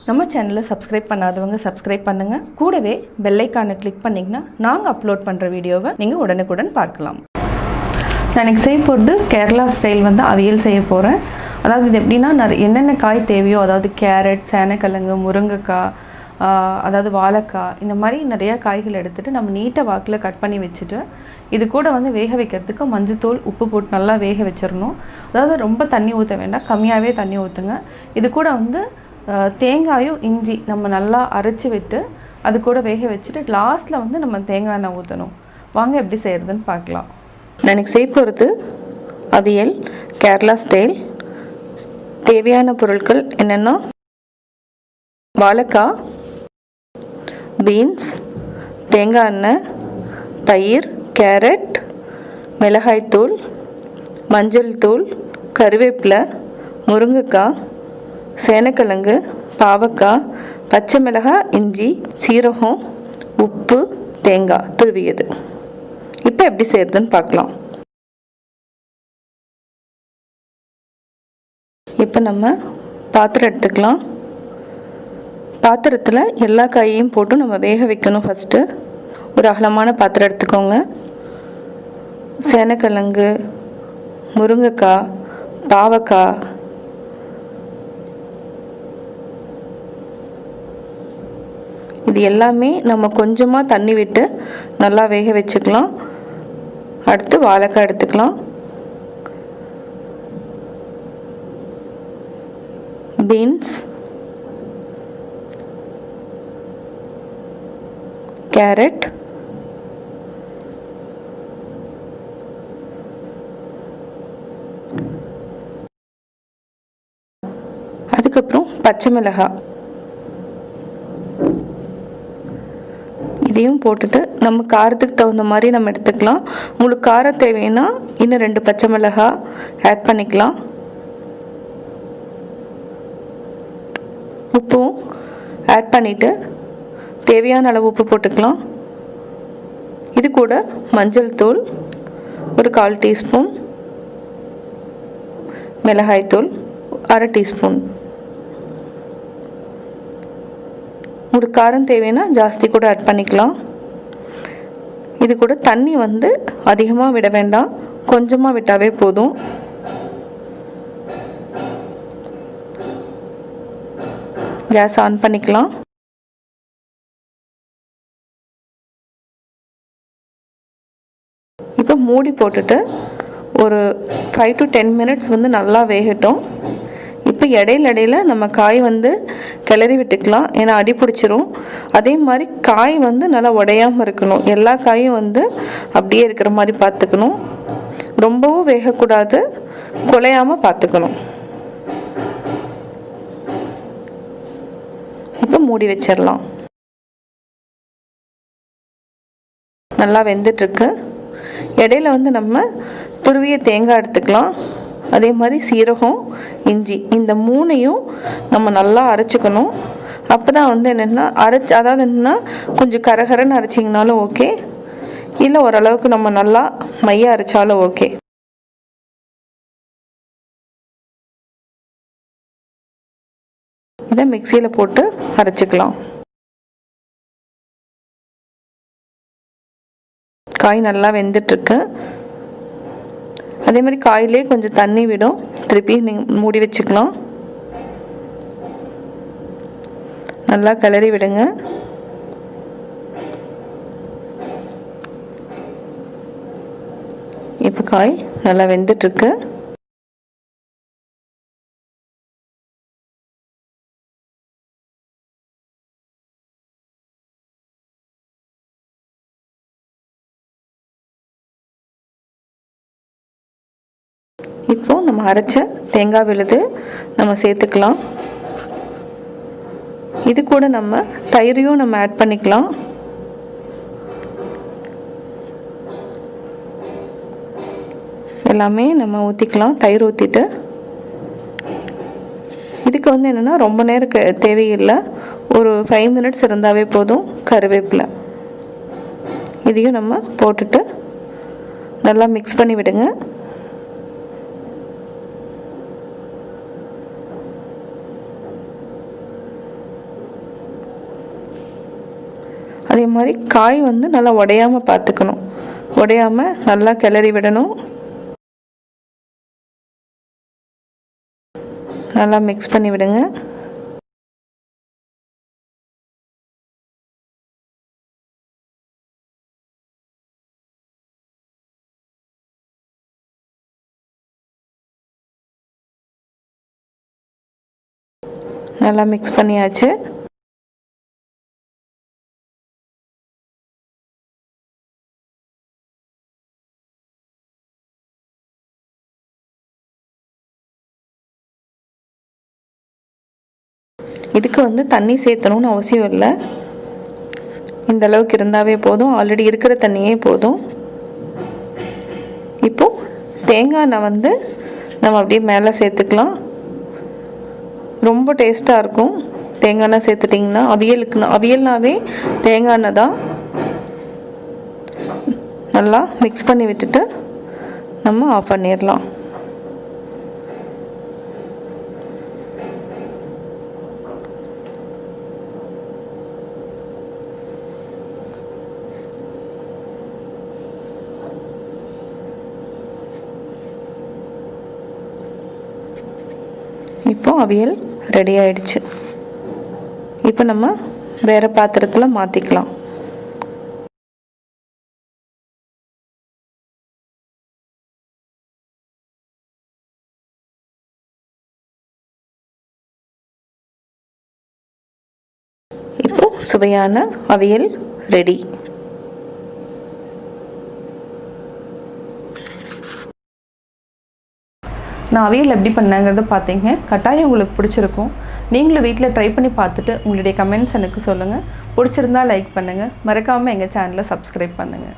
நம்ம சேனலை சப்ஸ்கிரைப் பண்ணாதவங்க சப்ஸ்கிரைப் பண்ணுங்கள். கூடவே பெல் ஐக்கானை கிளிக் பண்ணிங்கன்னா நாங்கள் அப்லோட் பண்ணுற வீடியோவை நீங்கள் உடனுக்குடன் பார்க்கலாம். நான் இன்றைக்கி செய்ய போகிறது கேரளா ஸ்டைல் அவியல் செய்ய போகிறேன். அதாவது இது எப்படின்னா என்னென்ன காய் தேவையோ, அதாவது கேரட், சேனக்கிழங்கு, முருங்கைக்காய், அதாவது வாழைக்காய், இந்த மாதிரி நிறையா காய்கள் எடுத்துகிட்டு நம்ம நீட்டாக வாக்கில் கட் பண்ணி வச்சுட்டு இது கூட வேக வைக்கிறதுக்கு மஞ்சத்தூள், உப்பு போட்டு நல்லா வேக வச்சிடணும். அதாவது ரொம்ப தண்ணி ஊற்ற வேண்டாம், கம்மியாகவே தண்ணி ஊற்றுங்க. இது கூட தேங்காயும் இஞ்சி நம்ம நல்லா அரைச்சி விட்டு அது கூட வேக வச்சுட்டு லாஸ்ட்டில் நம்ம தேங்காய் எண்ணெய் ஊற்றணும். வாங்க எப்படி செய்கிறதுன்னு பார்க்கலாம். நான் இன்றைக்கி செய்ய போகிறது அவியல் கேரளா ஸ்டைல். தேவையான பொருட்கள் என்னென்னா வாழைக்காய், பீன்ஸ், தேங்காய் எண்ணெய், தயிர், கேரட், மிளகாய்த்தூள், மஞ்சள் தூள், கருவேப்பிலை, முருங்கைக்காய், சேனக்கிழங்கு, பாவக்காய், பச்சை மிளகாய், இஞ்சி, சீரகம், உப்பு, தேங்காய் துருவியது. இப்போ எப்படி செய்யறதுன்னு பார்க்கலாம். இப்போ நம்ம பாத்திரம் எடுத்துக்கலாம். பாத்திரத்தில் எல்லா காயையும் போட்டு நம்ம வேக வைக்கணும். ஃபஸ்ட்டு ஒரு அகலமான பாத்திரம் எடுத்துக்கோங்க. சேனக்கிழங்கு, முருங்கைக்காய், பாவக்காய், இது எல்லாமே நம்ம கொஞ்சமாக தண்ணி விட்டு நல்லா வேக வச்சுக்கலாம். அடுத்து வாழைக்காய் எடுத்துக்கலாம். பீன்ஸ், கேரட், அதுக்கப்புறம் பச்சை மிளகாய், இதையும் போட்டுட்டு நம்ம காரத்துக்கு தகுந்த மாதிரி நம்ம எடுத்துக்கலாம். உங்களுக்கு காரம் தேவைன்னா இன்னும் 2 பச்சை மிளகாய் ஆட் பண்ணிக்கலாம். உப்பும் ஆட் பண்ணிவிட்டு தேவையான அளவு உப்பு போட்டுக்கலாம். இது கூட மஞ்சள் தூள் ஒரு 1/4 டீஸ்பூன், மிளகாய்த்தூள் 1/2 டீஸ்பூன். உங்களுக்கு காரம் தேவைன்னா ஜாஸ்தி கூட ஆட் பண்ணிக்கலாம். இது கூட தண்ணி அதிகமாக விட வேண்டாம், கொஞ்சமாக விட்டாவே போதும். கேஸ் ஆன் பண்ணிக்கலாம். இப்போ மூடி போட்டுட்டு ஒரு 5 to 10 மினிட்ஸ் நல்லா வேகட்டும். இப்போ இடையில நம்ம காய் கிளறி விட்டுக்கலாம், ஏன்னா அடி பிடிச்சிரும். அதே மாதிரி காய் நல்லா உடையாமல் இருக்கணும். எல்லா காயும் அப்படியே இருக்கிற மாதிரி பார்த்துக்கணும். ரொம்பவும் வேகக்கூடாது, குலையாமல் பார்த்துக்கணும். இப்போ மூடி வச்சிடலாம். நல்லா வெந்துட்டுருக்கு. இடையில நம்ம துருவிய தேங்காய் எடுத்துக்கலாம். அதே மாதிரி சீரகம், இஞ்சி, இந்த 3ஐயும் நம்ம நல்லா அரைச்சிக்கணும். அப்போ தான் என்னென்னா அதாவது என்னென்னா கொஞ்சம் கரகரன்னு அரைச்சிங்கனாலும் ஓகே, இல்லை ஓரளவுக்கு நம்ம நல்லா மைய அரைச்சாலும் ஓகே. இதை மிக்சியில் போட்டு அரைச்சிக்கலாம். காய் நல்லா வெந்துட்டுருக்கு. அதே மாதிரி காயிலே கொஞ்சம் தண்ணி விடும். திருப்பி நீங்கள் மூடி வச்சுக்கலாம். நல்லா கிளறி விடுங்க. இப்போ காய் நல்லா வெந்துட்டுருக்கு. இப்போ நம்ம அரைச்ச தேங்காய் விழுது நம்ம சேர்த்துக்கலாம். இது கூட நம்ம தயிரையும் நம்ம ஆட் பண்ணிக்கலாம். எல்லாமே நம்ம ஊற்றிக்கலாம். தயிர் ஊற்றிட்டு இதுக்கு என்னென்னா ரொம்ப நேரம் தேவையில்லை, ஒரு 5 மினிட்ஸ் இருந்தாவே போதும். கருவேப்பிலை இதையும் நம்ம போட்டுட்டு நல்லா மிக்ஸ் பண்ணி விடுங்க. அதே மாதிரி காய் வந்து நல்லா உடையாமல் பார்த்துக்கணும். உடையாமல் நல்லா கிளறி விடணும். நல்லா மிக்ஸ் பண்ணி விடுங்க. நல்லா மிக்ஸ் பண்ணியாச்சு. இதுக்கு வந்து தண்ணி சேர்த்தணும்னு அவசியம் இல்லை. இந்த அளவுக்கு இருந்தாவே போதும். ஆல்ரெடி இருக்கிற தண்ணியே போதும். இப்போது தேங்காய் எண்ணெய் வந்து நம்ம அப்படியே மேலே சேர்த்துக்கலாம். ரொம்ப டேஸ்ட்டாக இருக்கும். தேங்காய் எண்ணெய் சேர்த்துட்டிங்கன்னா அவியல்னாவே தேங்காய் எண்ணெய் தான். நல்லா மிக்ஸ் பண்ணி விட்டுட்டு நம்ம ஆஃப் பண்ணிடலாம். இப்போ அவியல் ரெடி ஆயிடுச்சு. இப்போ நம்ம வேறு பாத்திரத்தில் மாற்றிக்கலாம். இப்போ சுவையான அவியல் ரெடி. நான் அவியல் எப்படி பண்ணேங்கிறத பார்த்தீங்க. கட்டாயம் உங்களுக்கு பிடிச்சிருக்கும். நீங்களும் வீட்டில் ட்ரை பண்ணி பார்த்துட்டு உங்களுடைய கமெண்ட்ஸ் எனக்கு சொல்லுங்கள். பிடிச்சிருந்தா லைக் பண்ணுங்கள். மறக்காமல் எங்கள் சேனலை சப்ஸ்கிரைப் பண்ணுங்கள்.